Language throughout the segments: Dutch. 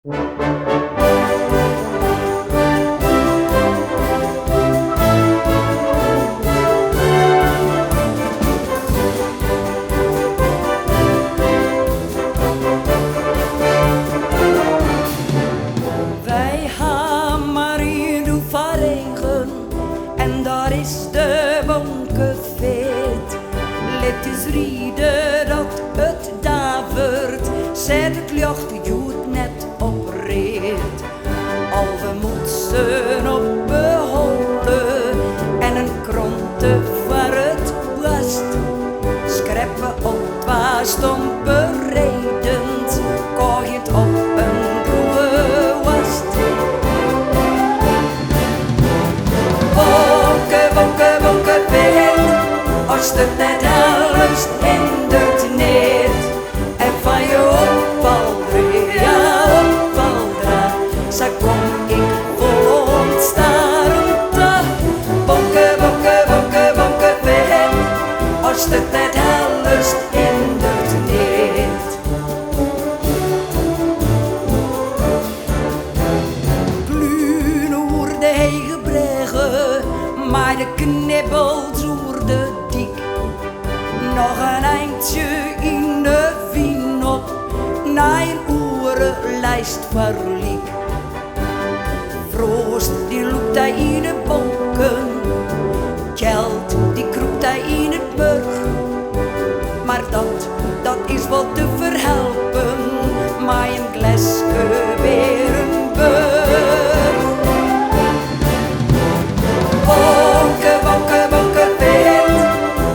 Wij gaan maar in de regen en daar is de bonke vet. Let eens rieden dat het davert, zet het licht joet net op rit. Al we moeten op behouden en een kronte voor het blast. Schreppen op waar stompen redend, kooi het op een groene wast. Bonke, bonke, bonke vet, als het net alles hindert niet. En van je opvalderen, ja opvalderen, zo kom ik vol ontstaan. Bonke, bonke, bonke, bonke vet, als het net alles hindert niet. Gluren worden heen gebreggen, maar de knibbels worden dik. Nog een eindje in de wien op, na een oerenlijst verliek. Froost die loopt hij in de bonken, geld die kroept hij in het murg. Maar dat is wel te verhelpen, maar een glesje weer een burg. Bonke, bonke, bonke vet,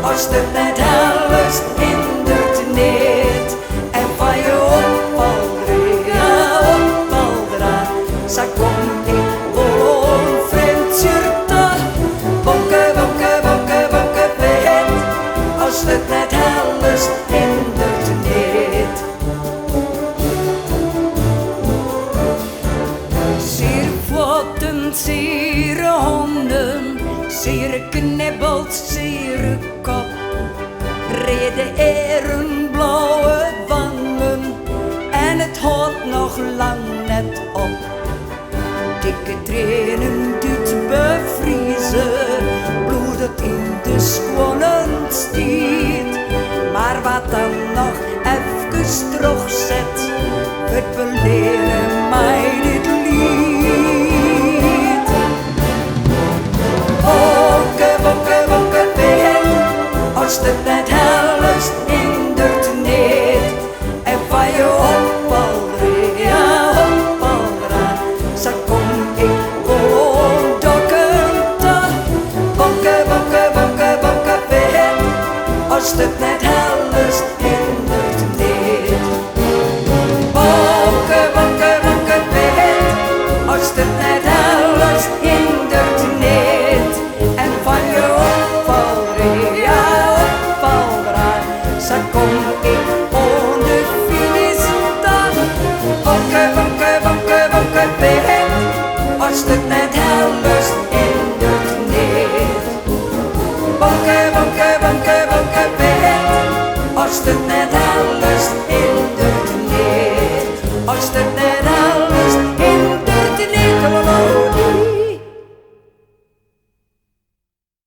als het net alles hindert niet. En van je opvalderen, ja opvalderen, zo kom ik vol onvriendschurten. Bonke, bonke, bonke, bonke vet, als het net alles hindert niet. Zeer voeten, zeer honden, zeer knibbels, zeer kop. Reden eren, blauwe wangen en het houdt nog lang net op. Dikke trainen doet bevriezen, bloedet in de schoenen stiet. Maar wat dan nog even terugzet, het beleren mij dit lied. Bonke, bonke, bonke vet, als het net alles hindert niet. En van je opvalderen, ja opvalderen, zo kom ik gewoon dokken. Bonke, bonke, bonke, bonke vet, als het net alles hindert niet. Bonke, bonke, bonke vet, als het net alles hindert niet. En van je opvalderen, ja opvalderen, zo kom